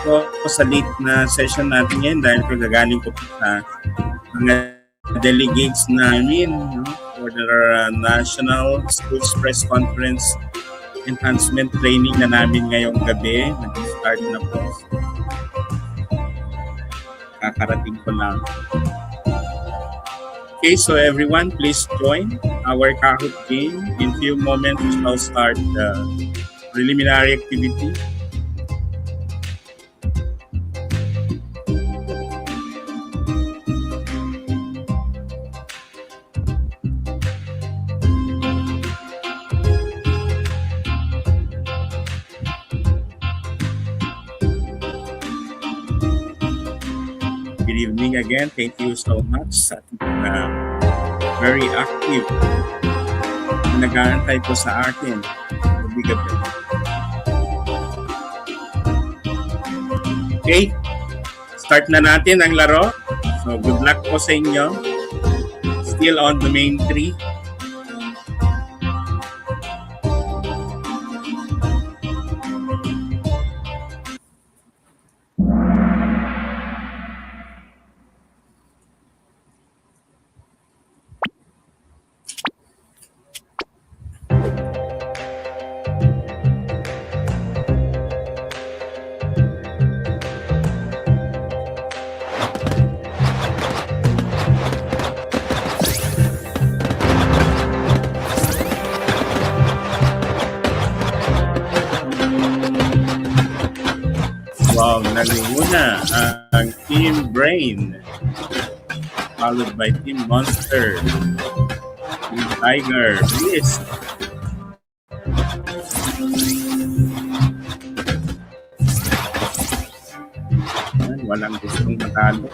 Sorry po sa late na session natin ngayon dahil kagagaling ko po sa mga delegates namin, no, for the National Schools Press Conference Enhancement Training na namin ngayong gabi. Nag-start na po. Kakarating ko lang. Okay, so everyone, please join our Kahoot game. In few moments, we shall start the preliminary activity. Good evening again. Thank you so much sa ating very active na nag-aantay po sa akin. Gabi-gabi. Okay, start na natin ang laro. So good luck po sa inyo. Still on domain 3. Wow, nangunguna ang Team Brain, followed by Team Monster, Team Tiger, Bliss. Walang gustong matalo.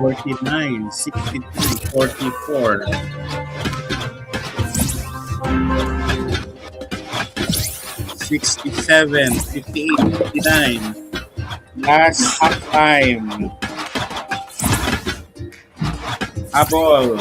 $49, $62, $44. $67, $58, $59. Last half time. Habol.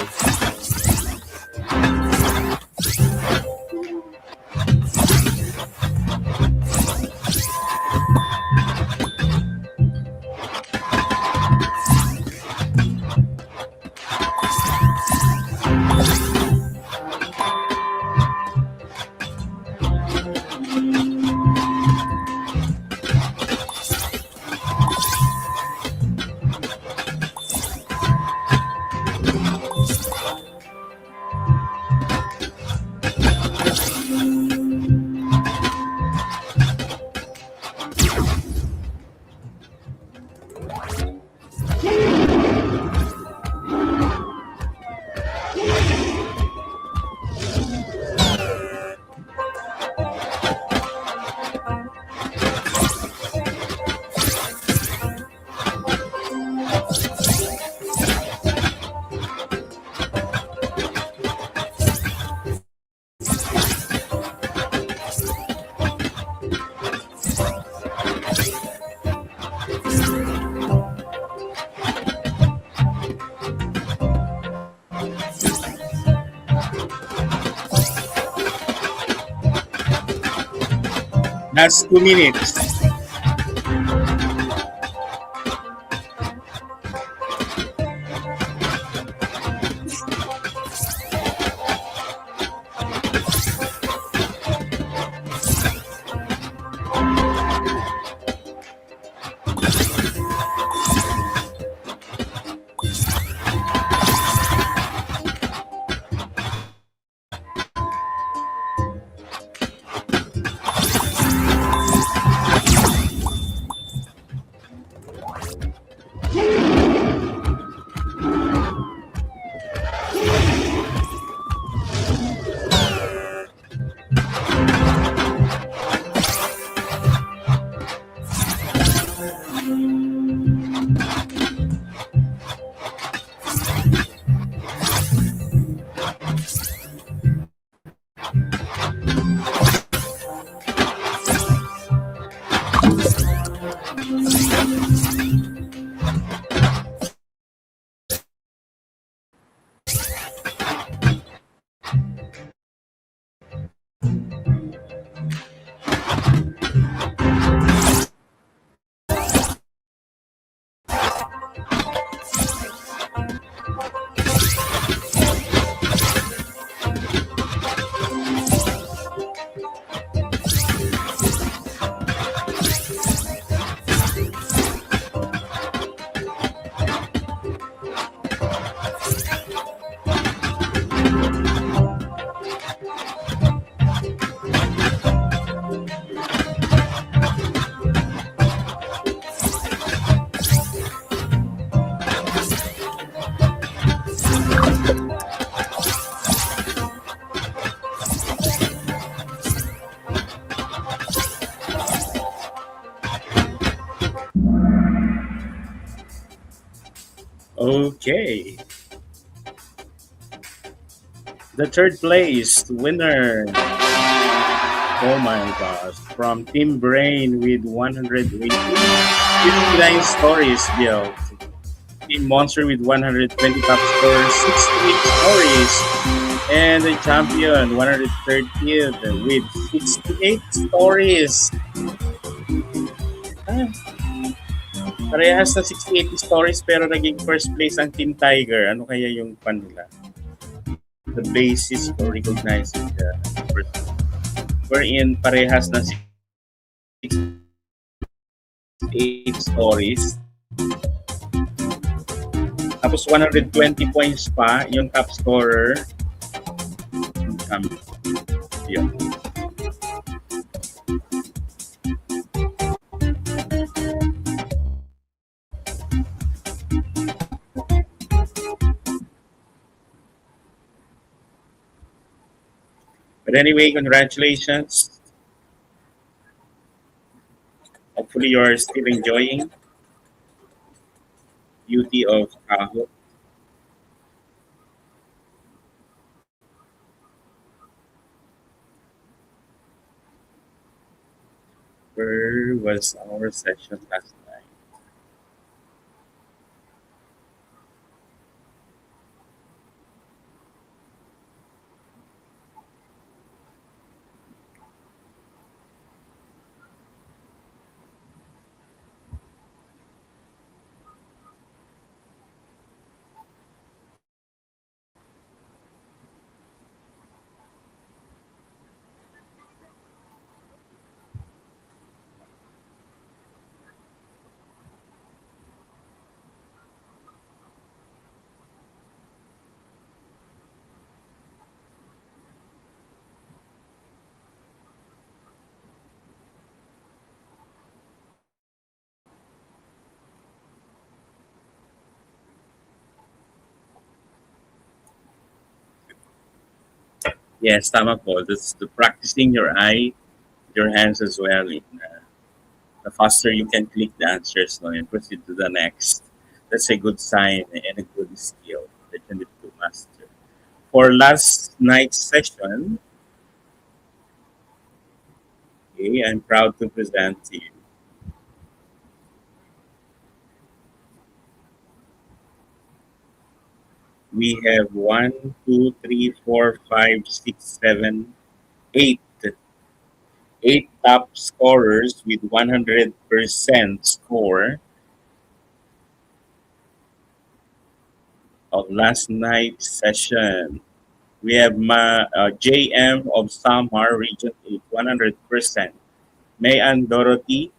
Last 2 minutes. Okay. The third place winner. Oh my gosh. From Team Brain with 159 stories built. Team Monster with 120 top scores, 68 stories. And the champion, 130th with 68 stories. Ah, parehas na 68 stories pero naging first place ang Team Tiger. Ano kaya yung pan nila? The basis for recognizing the first. Wherein parehas na 68 stories. Tapos 120 points pa yung top scorer. Yun. But anyway, congratulations. Hopefully you're still enjoying beauty of Tahoe. Where was our session last night? Yes, tama po. That's the practicing your eye, your hands as well. The faster you can click the answers no, and proceed to the next. That's a good sign and a good skill that you need to master. For last night's session, okay, I'm proud to present to you. We have one, two, three, four, five, six, seven, eight, 8 top scorers with 100% score of last night's session. We have JM of Samar, Region 8, 100%. Mayan Dorothy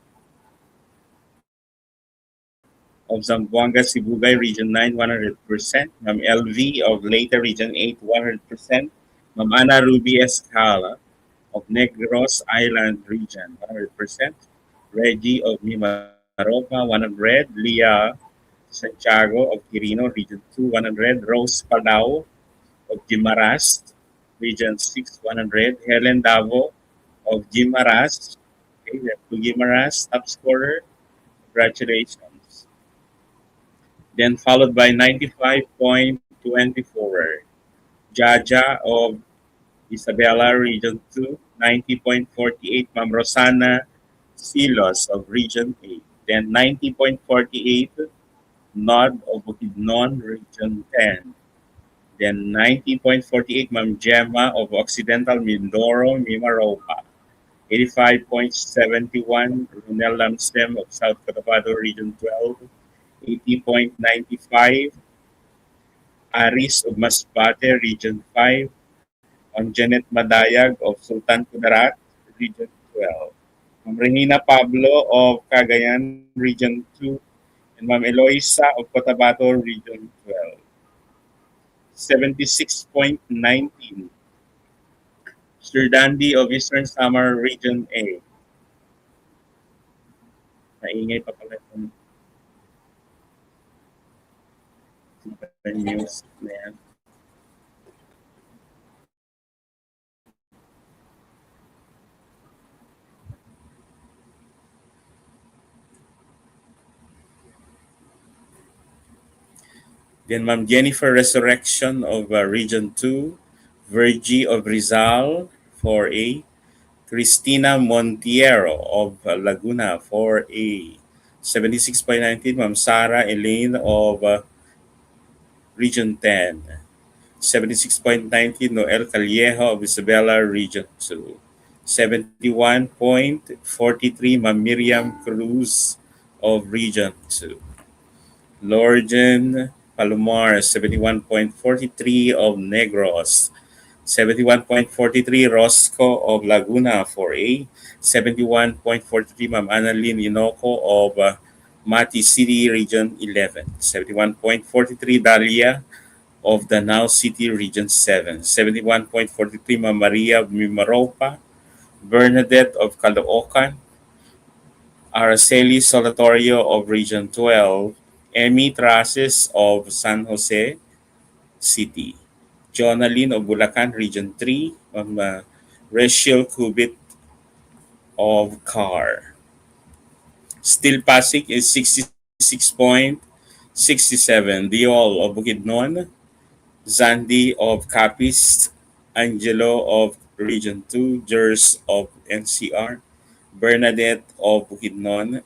of Zamboanga, Sibugay, Region 9, 100%. Ma'am LV of Leyte, Region 8, 100%. Ma'am Ana Ruby Escala of Negros Island Region, 100%. Reggie of Mimaropa, 100. Leah Santiago of Quirino, Region 2, 100. Rose Palau of Guimaras, Region 6, 100. Helen Davo of Guimaras, okay, we have two Guimaras, top scorer. Congratulations. Then followed by 95.24. Jaja of Isabela, Region 2, 90.48. Ma'am Rosana Silos of Region 8. Then 90.48, Nod of Bukidnon, Region 10. Then 90.48, Ma'am Gemma of Occidental Mindoro, Mimaropa. 85.71, Ronel Lamstem of South Cotabato, Region 12. 80.95, Aris of Masbate, Region 5. On Janet Madayag of Sultan Kudarat, Region 12. Ma'am Regina Pablo of Cagayan, Region 2. And Ma'am Eloisa of Cotabato, Region 12. 76.19. Sir Dandy of Eastern Samar, Region A. Naingay pa pala itong news na yan. Then Ma'am Jennifer Resurrection of Region 2. Virgie of Rizal, 4A. Cristina Montiero of Laguna, 4A. 76.19, Ma'am Sarah Elaine of Region 10. 76.19, Noel Callejo of Isabela, Region 2. 71.43, Ma'am Miriam Cruz of Region 2. Lorgen Palomar, 71.43 of Negros. 71.43 Roscoe of Laguna, 4A. 71.43 Ma'am Annalyn Inoco of Mati City, Region 11. 71.43 Dalia of Danao City, Region 7. 71.43 Ma'am Maria of Mimaropa. Bernadette of Caloocan. Araceli Solatorio of Region 12. Emmy Traces of San Jose City. Jonalyn of Bulacan, Region 3. Rachel Kubit of Car. Still Pasig is 66.67. Diol of Bukidnon. Zandi of Capiz. Angelo of Region 2. Jers of NCR. Bernadette of Bukidnon.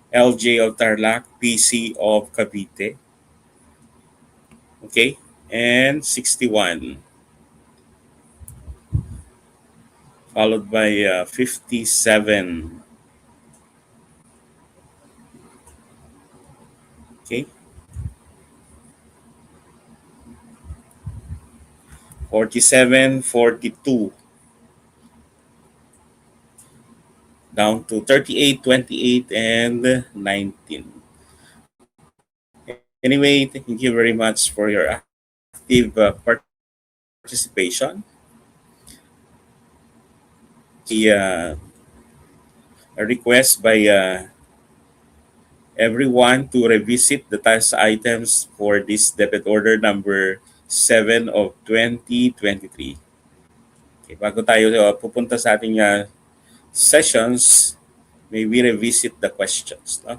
LJ of Tarlac. PC of Cavite. Okay. And 61. Followed by 57. Okay. 47, 42, down to 38, 28, and 19. Anyway, thank you very much for your active participation. A request by everyone to revisit the task items for this debit order number 7 of 2023. Okay, bago tayo pupunta sa ating sessions, may we revisit the questions. No?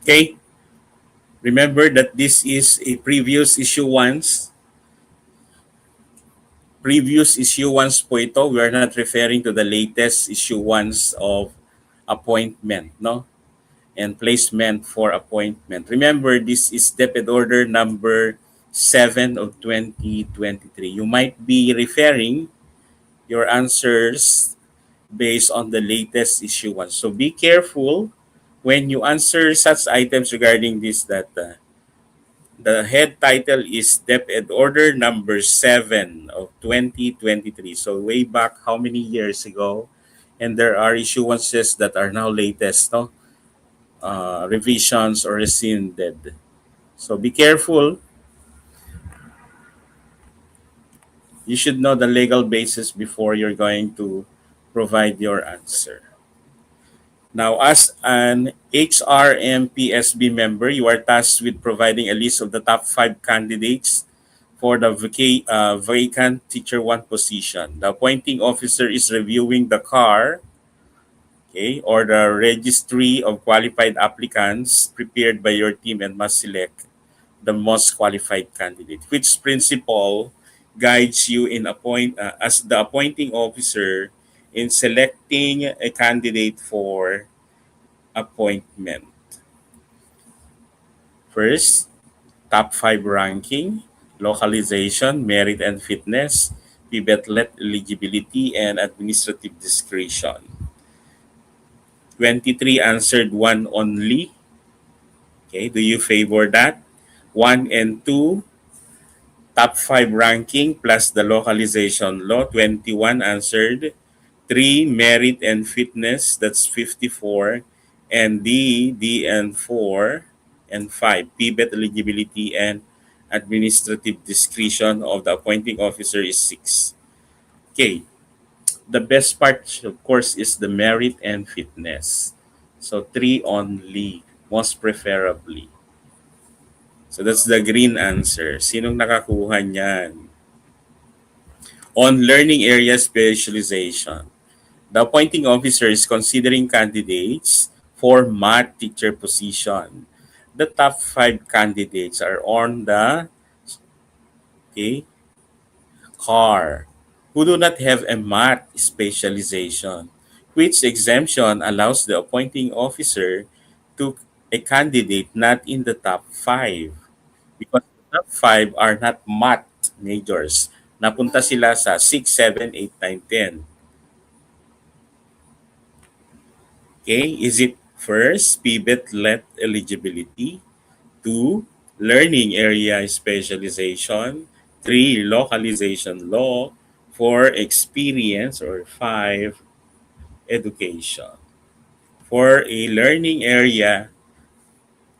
Okay, remember that this is a previous issue ones po ito. We are not referring to the latest issue ones of appointment, no? And placement for appointment. Remember, this is DepEd Order number 7 of 2023. You might be referring your answers based on the latest issue ones. So be careful when you answer such items regarding this that the head title is DepEd Order number 7 of 2023. So way back how many years ago? And there are issuances that are now latest, no? Revisions or rescinded. So be careful. You should know the legal basis before you're going to provide your answer. Now, as an HRMPSB member, you are tasked with providing a list of the top 5 candidates for the vacant Teacher 1 position. The appointing officer is reviewing the CAR, okay, or the registry of qualified applicants prepared by your team and must select the most qualified candidate. Which principle guides you in as the appointing officer in selecting a candidate for appointment? First, top 5 ranking, localization, merit and fitness, pivotlet eligibility, and administrative discretion. 23 answered one only. Okay, do you favor that? 1 and 2, top 5 ranking plus the localization law. 21 answered. 3, merit and fitness, that's 54. And D and 4, and 5, pivot eligibility and administrative discretion of the appointing officer is 6. Okay, the best part, of course, is the merit and fitness. So 3 only, most preferably. So that's the green answer. Sinong nakakuha niyan? On learning area specialization, the appointing officer is considering candidates for math teacher position. The top 5 candidates are on the, okay, CAR, who do not have a math specialization, which exemption allows the appointing officer to a candidate not in the top 5, because the top 5 are not math majors. Napunta sila sa 6, 7, 8, 9, 10. Okay, is it first, pivot-led eligibility, 2, learning area specialization, 3, localization law, 4, experience, or 5, education. For a learning area,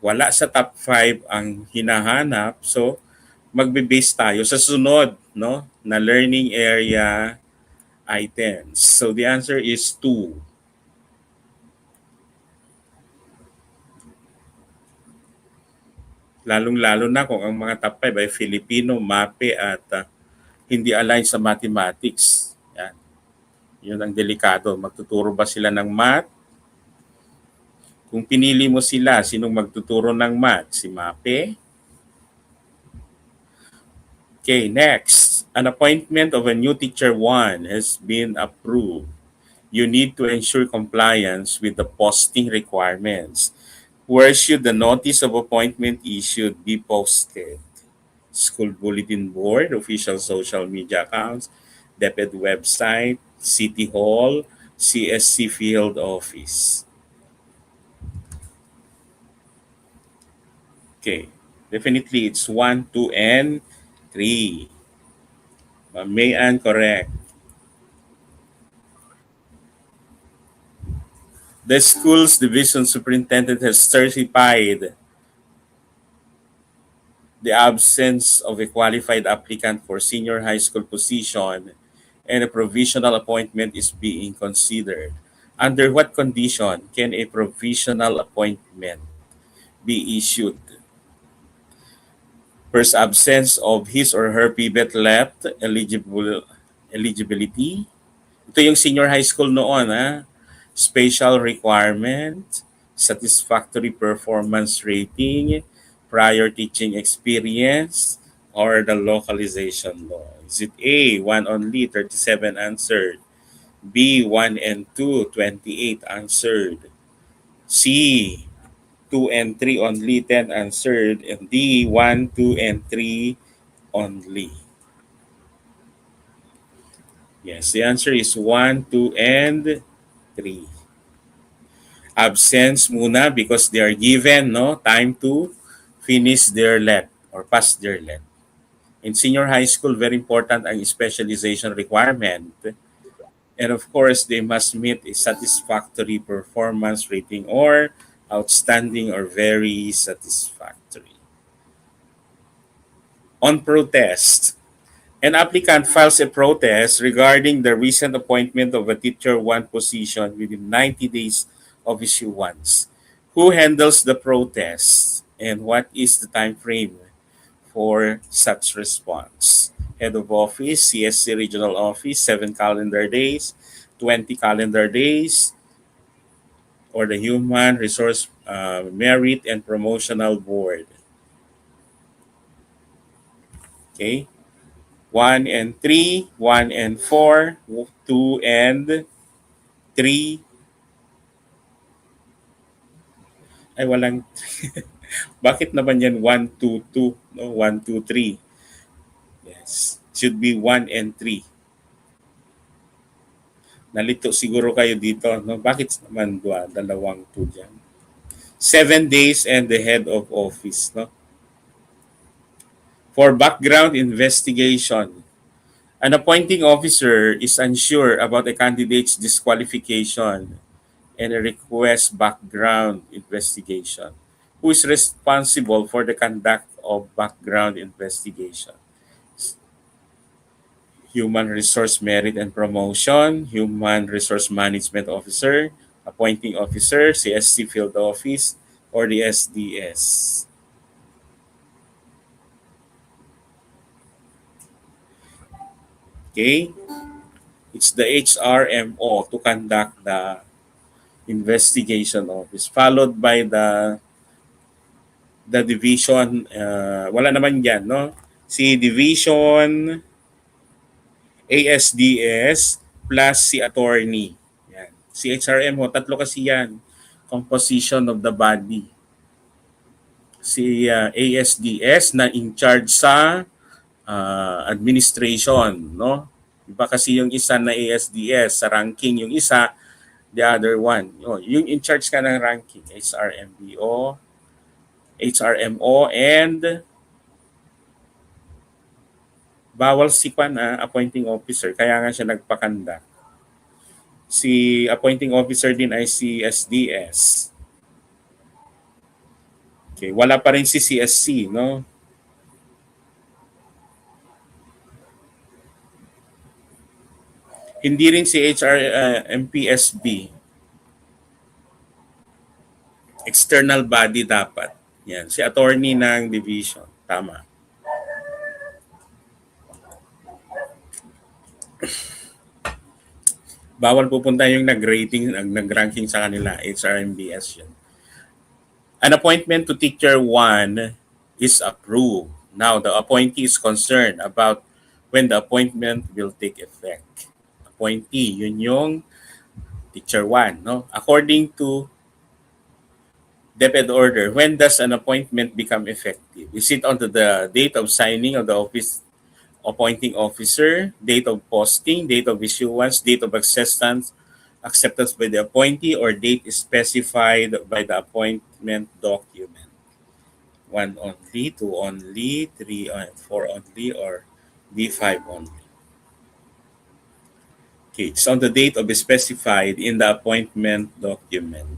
wala sa top 5 ang hinahanap, so magbe-base tayo sa sunod, no, na learning area items. So the answer is 2. Lalong-lalo na kung ang mga top 5 ay Filipino, MAPE at hindi aligned sa mathematics. Yan. Yun ang delikado. Magtuturo ba sila ng math? Kung pinili mo sila, sinong magtuturo ng math? Si MAPE? Okay, next. An appointment of a new teacher 1 has been approved. You need to ensure compliance with the posting requirements. Where should the notice of appointment issued be posted? School Bulletin Board, official social media accounts, DepEd website, City Hall, CSC Field Office. Okay, definitely it's 1, 2, and 3. May Ann, correct. The school's division superintendent has certified the absence of a qualified applicant for senior high school position and a provisional appointment is being considered. Under what condition can a provisional appointment be issued? First, absence of his or her pivot left eligibility. Ito yung senior high school noon, ha? Special requirement, satisfactory performance rating, prior teaching experience, or the localization law? Is it A, 1 only, 37 answered? B, 1 and 2, 28 answered? C, 2 and 3 only, 10 answered? And D, 1, 2, and 3 only? Yes, the answer is 1, 2, and 3. Absence muna because they are given no time to finish their let or pass their let. In senior high school, very important ang specialization requirement. And of course, they must meet a satisfactory performance rating or outstanding or very satisfactory. On protest, an applicant files a protest regarding the recent appointment of a teacher one position within 90 days of issuance. Who handles the protest and what is the time frame for such response? Head of office, CSC regional office, 7 calendar days, 20 calendar days, or the Human Resource Merit and Promotional Board. Okay? 1 and 3, 1 and 4, 2 and 3. Ay, walang, bakit naman yan 1, 2, 2, no? 1, 2, 3. Yes. Should be 1 and 3. Nalito siguro kayo dito, no? Bakit naman dalawang 2 dyan? 7 days and the head of office, no? For background investigation, an appointing officer is unsure about a candidate's disqualification and a request background investigation. Who is responsible for the conduct of background investigation? Human Resource Merit and Promotion, Human Resource Management Officer, Appointing Officer, CSC Field Office, or the SDS. Okay? It's the HRMO to conduct the investigation office, followed by the division, wala naman yan, no? Si division ASDS plus si attorney. Yan. Si HRM ho, tatlo kasi yan. Composition of the body. Si ASDS na in charge sa administration, no? Iba kasi yung isa na ASDS sa ranking, yung isa the other one. Yung in charge ka ng ranking, HRMBO, HRMO, and bawal si Kwan, appointing officer. Kaya nga siya nagpakanda. Si appointing officer din ay si SDS. Okay, wala pa rin si CSC, no? Hindi rin si HR MPSB. External body dapat. Yan, si attorney ng division. Tama. Bawal pupunta yung nag-rating, nag-ranking sa kanila. HRMBS yan. An appointment to teacher 1 is approved. Now, the appointee is concerned about when the appointment will take effect. Appointee, yun yung teacher 1. No? According to DepEd order, when does an appointment become effective? Is it on the date of signing of the office appointing officer, date of posting, date of issuance, date of acceptance by the appointee, or date is specified by the appointment document? 1 only, 2 only, 3 and 4 only, or D5 only? Okay, it's on the date of specified in the appointment document.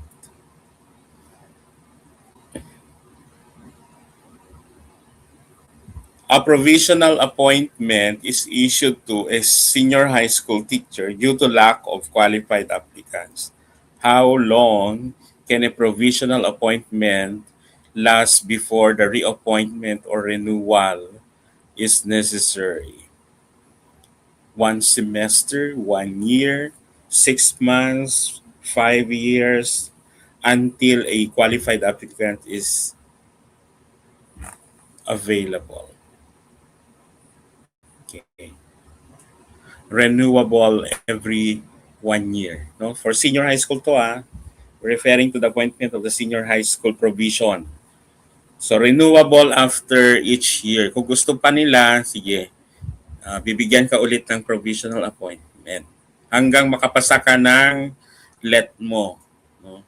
A provisional appointment is issued to a senior high school teacher due to lack of qualified applicants. How long can a provisional appointment last before the reappointment or renewal is necessary? 1 semester, 1 year, 6 months, 5 years, until a qualified applicant is available. Okay. Renewable every 1 year. No? For senior high school to referring to the appointment of the senior high school provision. So renewable after each year. Kung gusto pa nila, sige, bibigyan ka ulit ng provisional appointment. Hanggang makapasa ka ng let mo. No?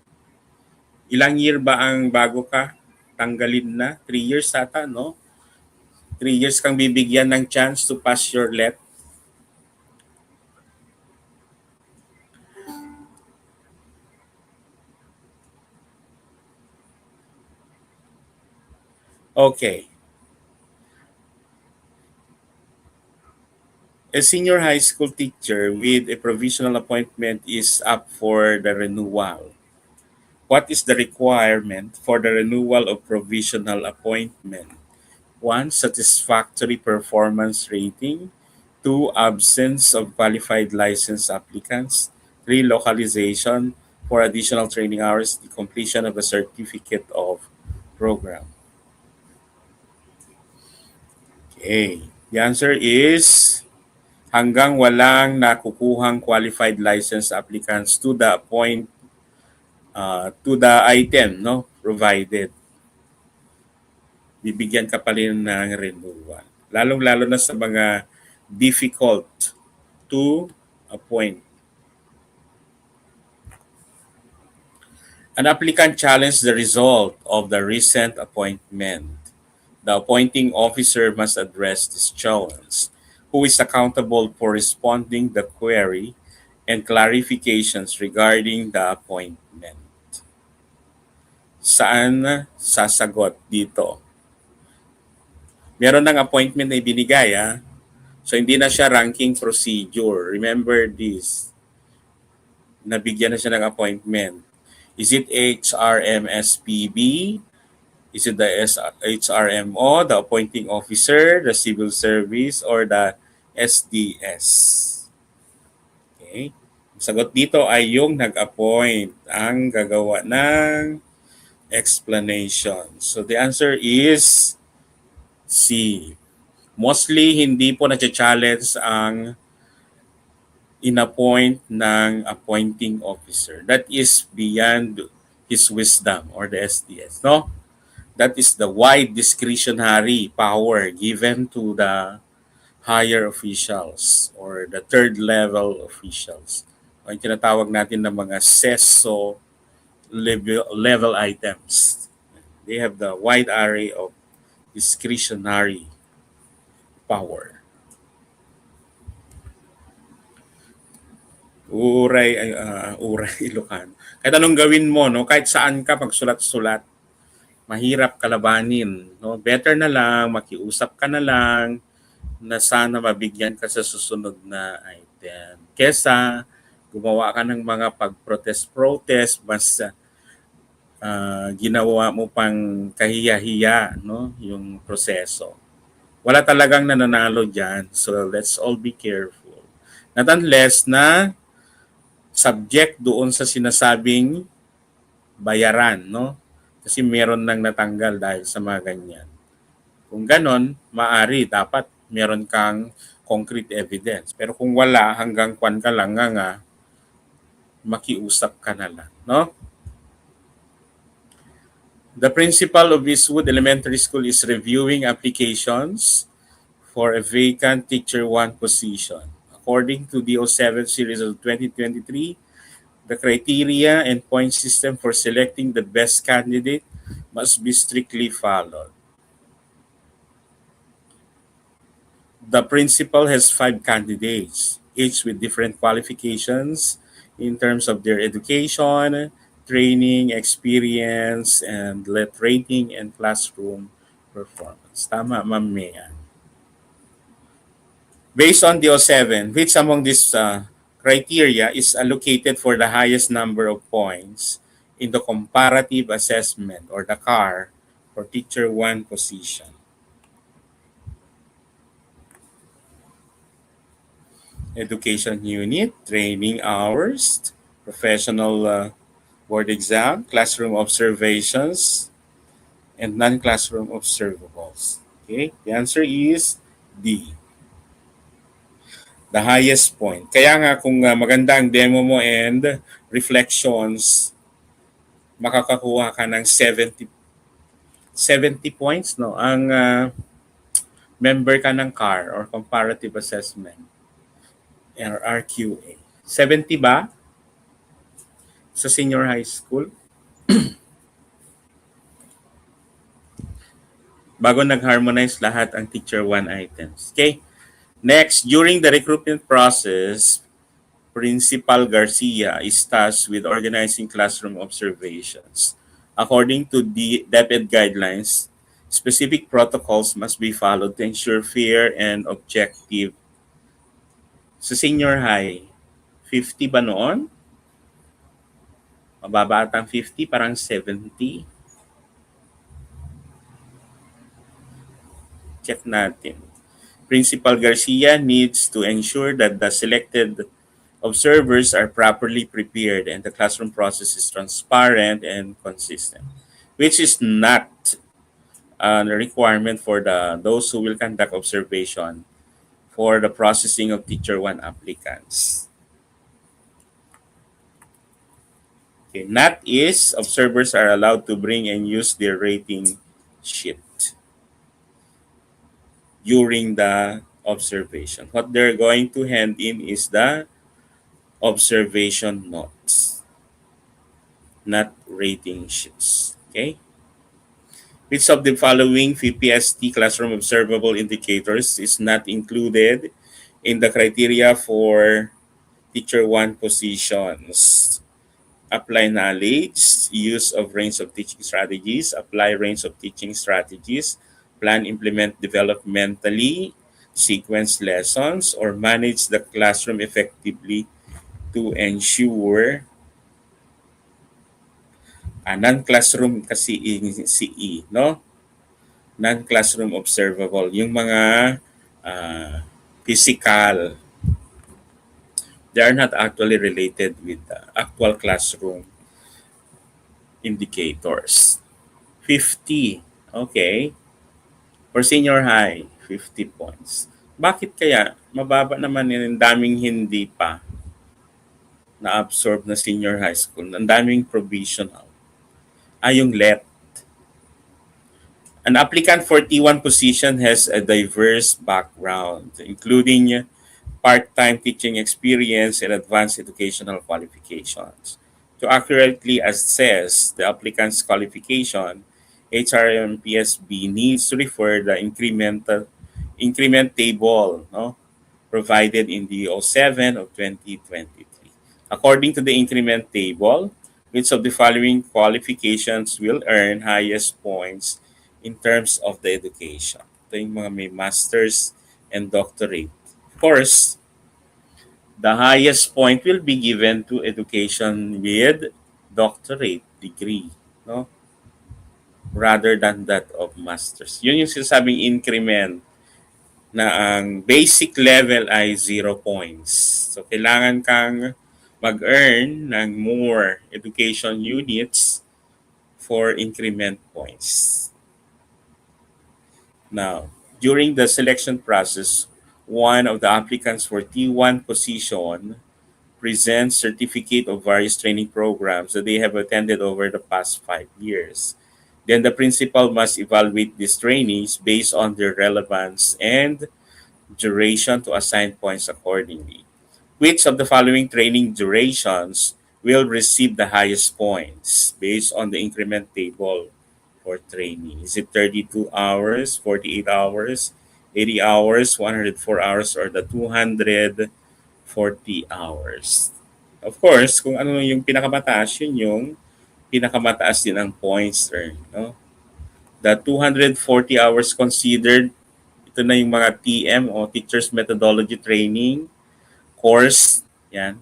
Ilang year ba ang bago ka? Tanggalin na? 3 years ata, no? 3 years kang bibigyan ng chance to pass your let. Okay. A senior high school teacher with a provisional appointment is up for the renewal. What is the requirement for the renewal of provisional appointment? One, satisfactory performance rating. Two, absence of qualified license applicants. Three, localization. For additional training hours, the completion of a certificate of program. Okay. The answer is hanggang walang nakukuhang qualified license applicants to the point to the item no provided, bibigyan ka pa rin ng renewal. Lalong-lalo na sa mga difficult to appoint. An applicant challenged the result of the recent appointment. The appointing officer must address this challenge. Who is accountable for responding the query and clarifications regarding the appointment? Saan sasagot dito? Meron ng appointment na ibinigay So hindi na siya ranking procedure. Remember this. Nabigyan na siya ng appointment. Is it HRMSPB? Is it the HRMO, the appointing officer, the civil service, or the SDS? Okay. Ang sagot dito ay yung nag-appoint ang gagawa ng explanation. So the answer is C. Mostly hindi po na-challenge ang in-appoint ng appointing officer. That is beyond his wisdom or the SDS, no? That is the wide discretionary power given to the higher officials or the third level officials. Ang tinatawag natin ng mga CESO level items. They have the wide array of discretionary power. Uray Ilocano. Kahit anong gawin mo, no, kahit saan ka magsulat-sulat, mahirap kalabanin, no? Better na lang makiusap ka na lang na sana mabigyan ka sa susunod na item. Kesa gumawa ka ng mga pag-protest, mas ginawa mo pang kahiya-hiya, no, yung proseso. Wala talagang nananalo diyan. So let's all be careful. Not unless na subject doon sa sinasabing bayaran, no? Kasi meron nang natanggal dahil sa mga ganyan. Kung ganon, maari dapat meron kang concrete evidence. Pero kung wala, hanggang kwan ka lang nga, makiusap ka na lang, no? The principal of Eastwood Elementary School is reviewing applications for a vacant Teacher 1 position. According to the 07 series of 2023, the criteria and point system for selecting the best candidate must be strictly followed. The principal has 5 candidates, each with different qualifications in terms of their education, training, experience, and let rating and classroom performance. Tama, Ma'am Mea. Based on the 07, which among these criteria is allocated for the highest number of points in the comparative assessment or the CAR for Teacher 1 position? Education unit, training hours, professional Board exam, classroom observations, and non-classroom observables. Okay, the answer is D, the highest point. Kaya nga kung maganda ang demo mo and reflections, makakakuha ka ng 70 points, no? Ang member ka ng CAR or Comparative Assessment or RQA. 70 ba sa senior high school? Bago nag-harmonize lahat ang Teacher 1 items. Okay? Next, during the recruitment process, Principal Garcia is tasked with organizing classroom observations. According to the DepEd guidelines, specific protocols must be followed to ensure fair and objective. Sa senior high, 50 ba noon? Mababa atang 50, parang 70. Check natin. Principal Garcia needs to ensure that the selected observers are properly prepared and the classroom process is transparent and consistent, which is not a requirement for those who will conduct observation for the processing of Teacher 1 applicants. Okay, not is observers are allowed to bring and use their rating sheet during the observation. What they're going to hand in is the observation notes, not rating sheets. Okay? Which of the following VPST classroom observable indicators is not included in the criteria for Teacher 1 positions? Apply knowledge, use of range of teaching strategies, apply range of teaching strategies, plan, implement developmentally, sequence lessons, or manage the classroom effectively to ensure non-classroom kasi si E, no? Non-classroom observable. Yung mga physical, they are not actually related with the actual classroom indicators. 50. Okay. For senior high, 50 points. Bakit kaya? Mababa naman yun. Ang daming hindi pa na-absorb na senior high school. Ang daming provisional. Yung LET. An applicant for T1 position has a diverse background, including part-time teaching experience and advanced educational qualifications. To accurately assess the applicant's qualification, HRMPSB needs to refer the increment table, no, provided in the O7 of 2023. According to the increment table, which of the following qualifications will earn highest points in terms of the education? Ito yung mga may master's and doctorate. Of course, the highest point will be given to education with doctorate degree, no? Rather than that of master's. Yun yung sinasabing increment na ang basic level ay 0 points. So, kailangan kang mag-earn ng more education units for increment points. Now, during the selection process, one of the applicants for T1 position presents certificate of various training programs that they have attended over the past 5 years. Then the principal must evaluate these trainings based on their relevance and duration to assign points accordingly. Which of the following training durations will receive the highest points based on the increment table for training? Is it 32 hours, 48 hours, 80 hours, 104 hours, or the 240 hours? Of course, kung ano yung pinakamataas, yun yung pinakamataas din ang points earned. No? The 240 hours considered, ito na yung mga TM o Teachers Methodology Training course. Yan.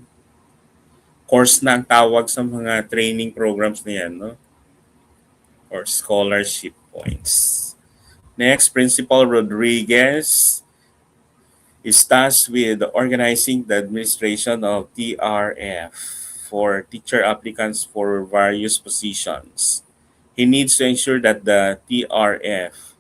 Course na ang tawag sa mga training programs na yan. No? Or scholarship points. Next, Principal Rodriguez is tasked with organizing the administration of TRF for teacher applicants for various positions. He needs to ensure that the TRF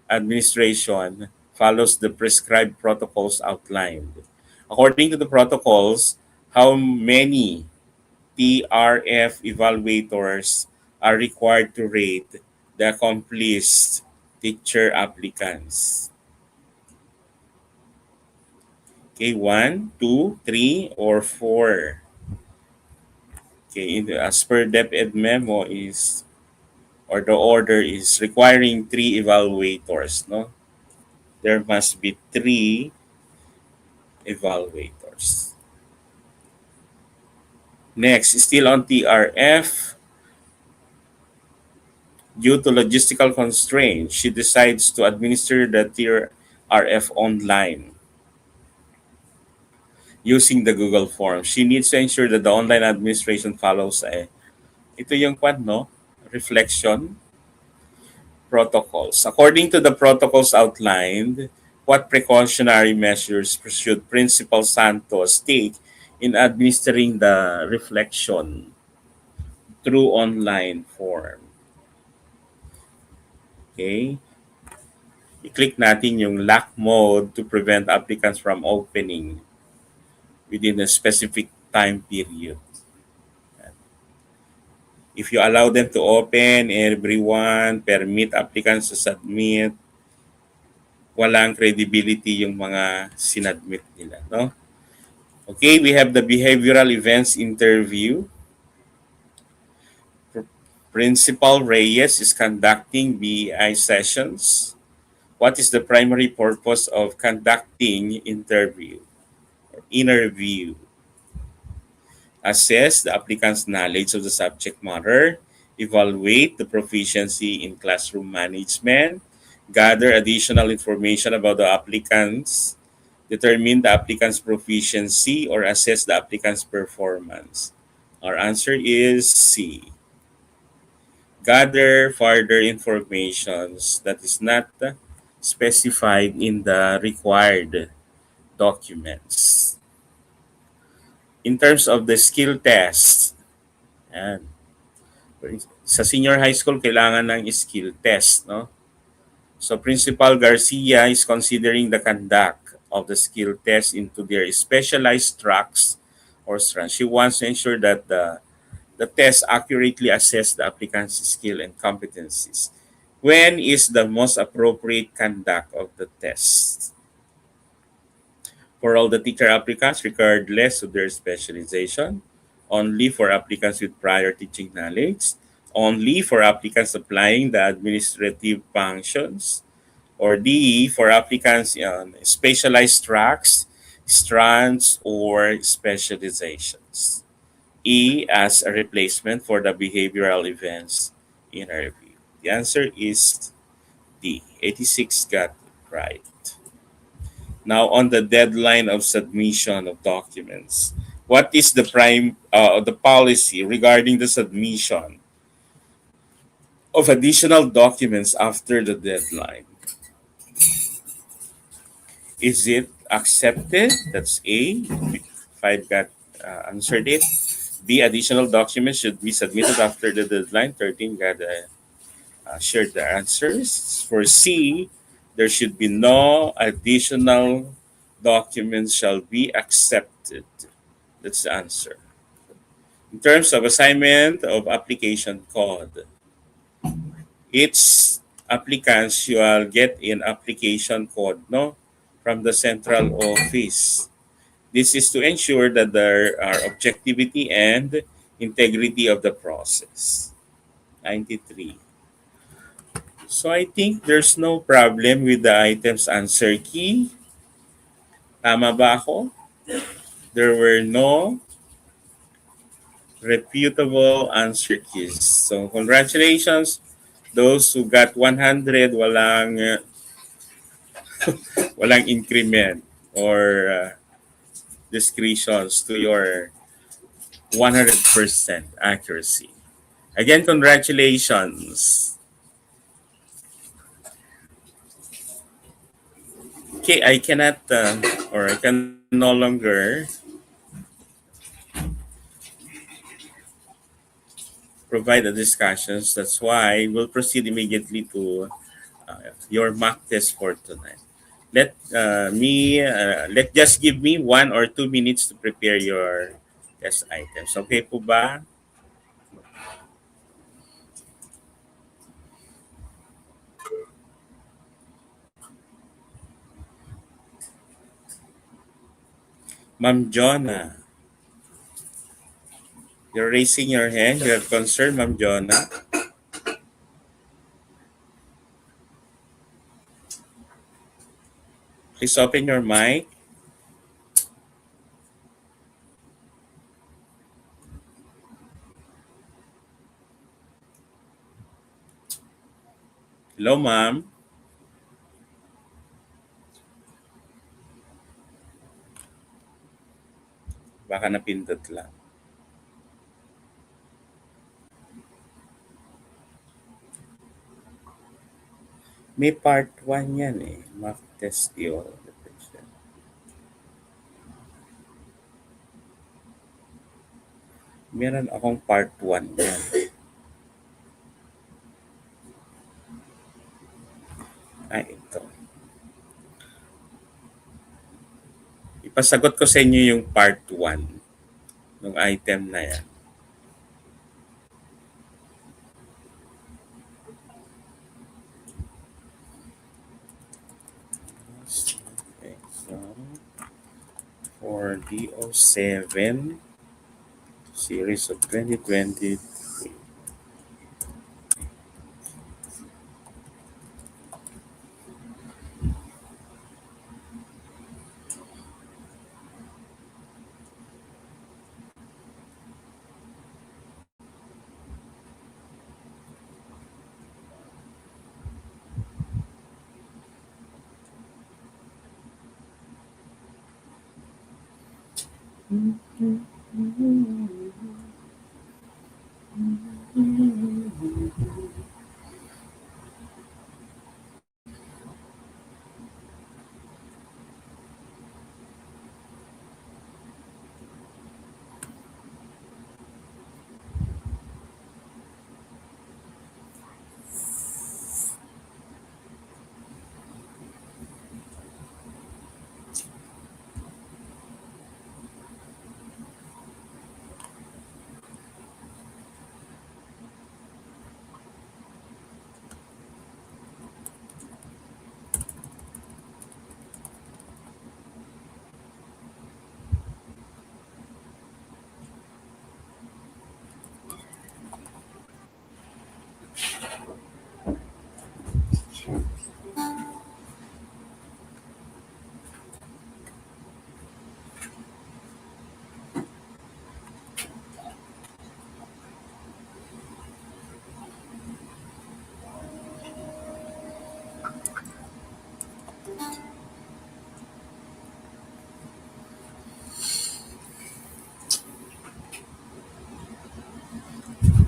administration follows the prescribed protocols outlined. According to the protocols, how many TRF evaluators are required to rate the accomplished teacher applicants? Okay, one, two, three, or four. Okay, as per DepEd memo is, or the order is requiring three evaluators, no? There must be three evaluators. Next, still on TRF, due to logistical constraints, she decides to administer the TRF online using the Google Form. She needs to ensure that the online administration follows ito yung kwan, no? Reflection protocols. According to the protocols outlined, what precautionary measures should Principal Santos take in administering the reflection through online form? Okay? I-click natin yung lock mode to prevent applicants from opening within a specific time period. If you allow them to open, everyone, permit applicants to submit, walang credibility yung mga sinadmit nila, no? Okay, we have the behavioral events interview. Principal Reyes is conducting BI sessions. What is the primary purpose of conducting interview? Assess the applicant's knowledge of the subject matter, evaluate the proficiency in classroom management, gather additional information about the applicants, determine the applicant's proficiency, or assess the applicant's performance. Our answer is C. Gather further informations that is not specified in the required documents. In terms of the skill test, yan. Sa senior high school, kailangan ng skill test, no? So Principal Garcia is considering the conduct of the skill test into their specialized tracks or strands. She wants to ensure that the test accurately assess the applicant's skill and competencies. When is the most appropriate conduct of the test? For all the teacher applicants, regardless of their specialization, only for applicants with prior teaching knowledge, only for applicants applying the administrative functions, or D, for applicants on specialized tracks, strands, or specializations. E, as a replacement for the behavioral events interview. The answer is D. 86 got it right. Now, on the deadline of submission of documents, what is the policy regarding the submission of additional documents after the deadline? Is it accepted? That's A. Five got answered it. B, additional documents should be submitted after the deadline. 13 got shared the answers. For C, there should be no additional documents shall be accepted. That's the answer. In terms of assignment of application code, each applicant shall get an application code, no, from the central office. This is to ensure that there are objectivity and integrity of the process. 93. So I think there's no problem with the items answer key. Tama ba ako? There were no reputable answer keys. So congratulations those who got 100, walang increment or discretions to your 100% accuracy. Again, congratulations. Okay, I cannot or I can no longer provide the discussions. That's why we'll proceed immediately to your mock test for tonight. Let just give me 1 or 2 minutes to prepare your test items. Okay po ba? Ma'am Jonah, you're raising your hand. You have concern, Ma'am Jonah. Please open your mic. Hello, ma'am. Baka napindot lang. May part 1 yan eh. Mock test yun. Meron akong part 1 yan. Ay, ito. Ipasagot ko sa inyo yung part 1 ng item na yan. Exam for DO7 series of 2020.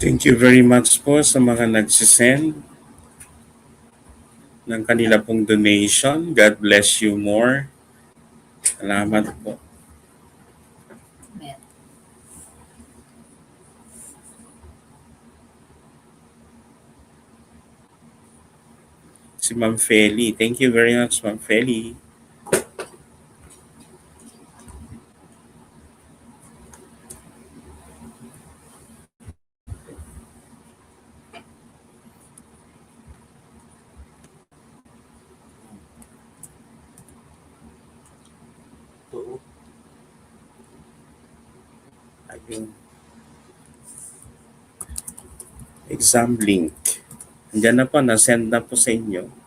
Thank you very much po sa mga nagsisend ng kanila pong donation. God bless you more. Salamat po. Si Ma'am Feli. Thank you very much, Ma'am Feli. Ayun. Exam link. Andiyan na po, na-send na po sa inyo.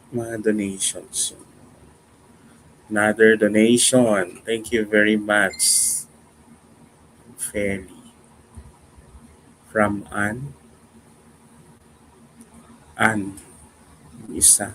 Mga donations. Another donation. Thank you very much. Feli. From Ann. Ann. Isa.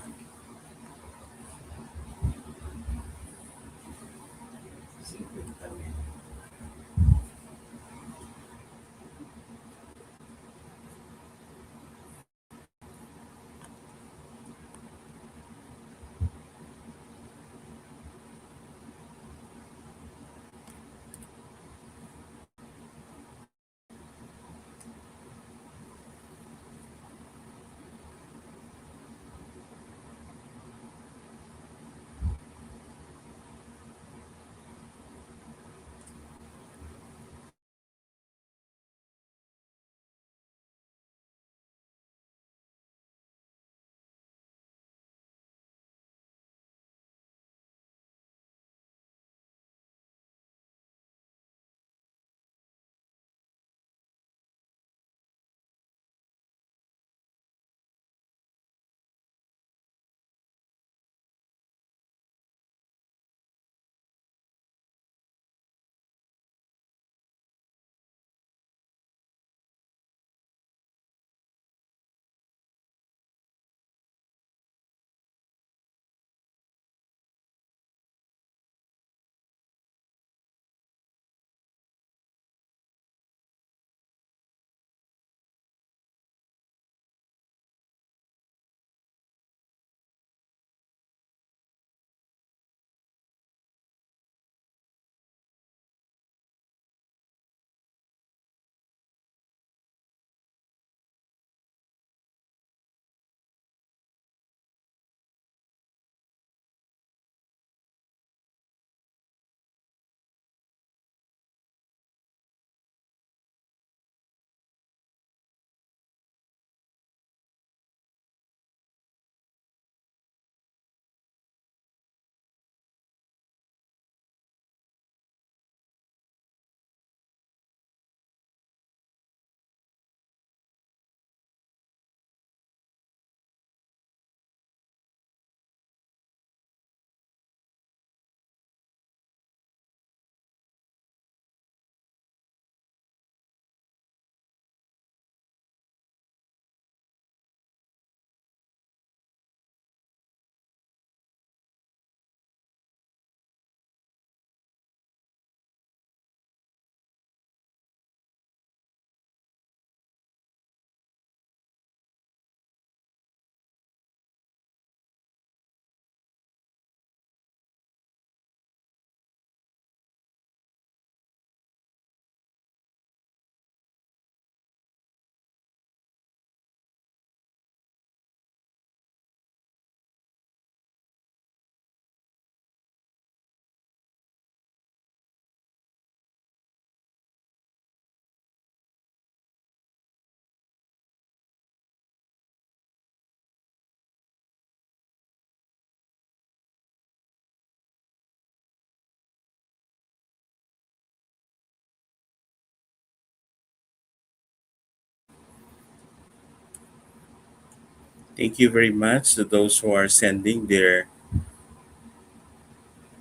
Thank you very much to those who are sending their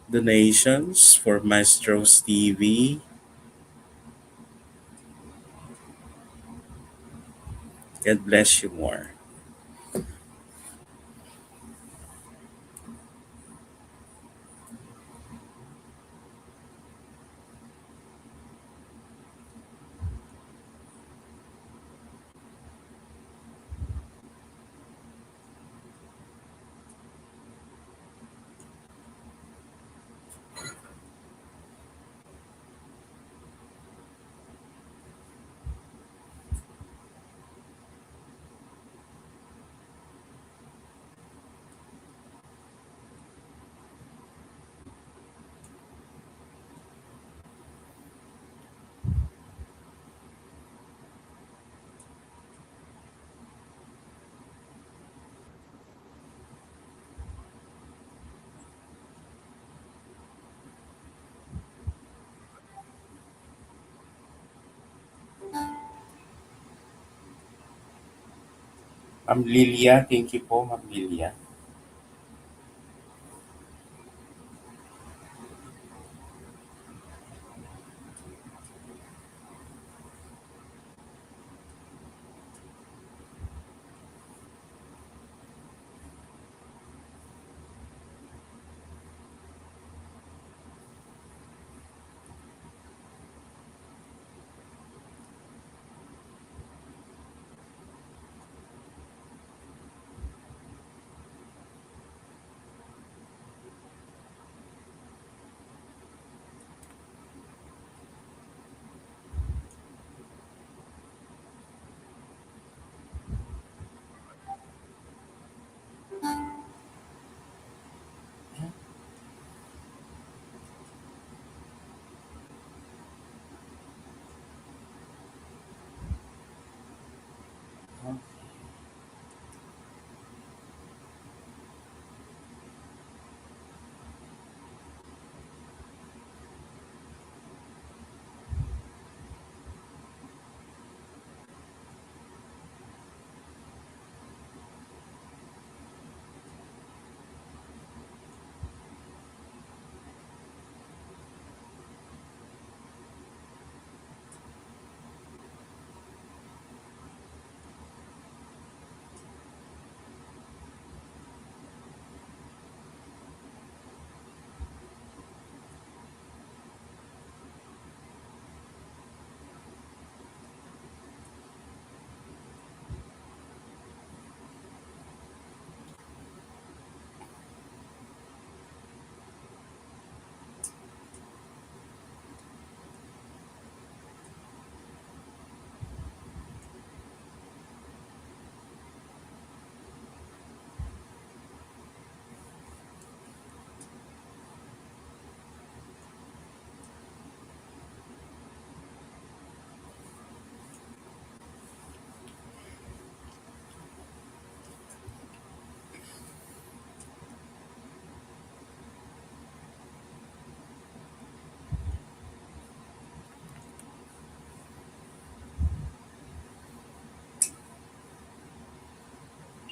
donations for Maestro's TV. God bless you more. Ma'am Lilia, thank you po, Ma'am Lilia.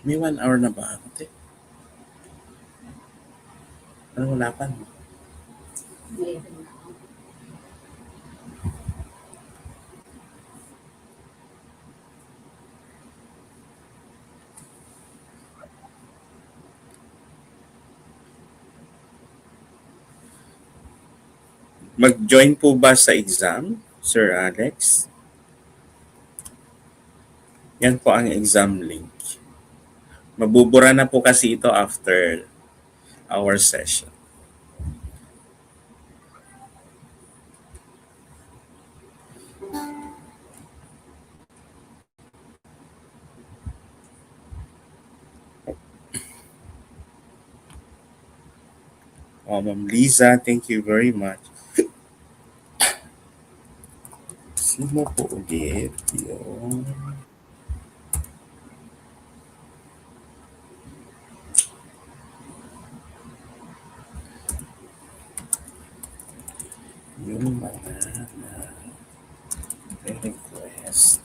May 1 hour na ba ako, te? Ano, wala pa, no? Mag-join po ba sa exam, Sir Alex? Yan po ang exam link. Mabubura na po kasi ito after our session. Ma'am Liza, thank you very much. Sino po ulit yung mga request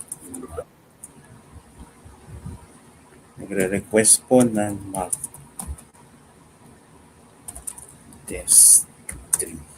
Magre-request po ng mock test 3.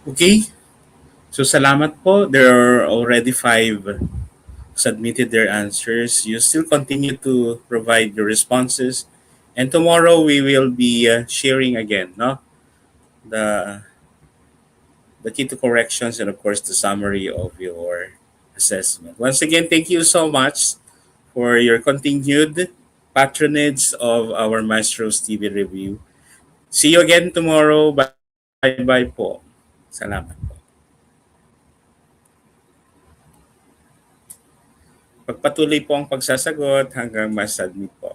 Okay, so salamat po. There are already five submitted their answers. You still continue to provide your responses, and tomorrow we will be sharing again, no, the the key to corrections and of course the summary of your assessment. Once again, thank you so much for your continued patronage of our Maestros TV review. See you again tomorrow. Bye-bye po. Salamat po. Pagpatuloy po ang pagsasagot hanggang ma-submit po.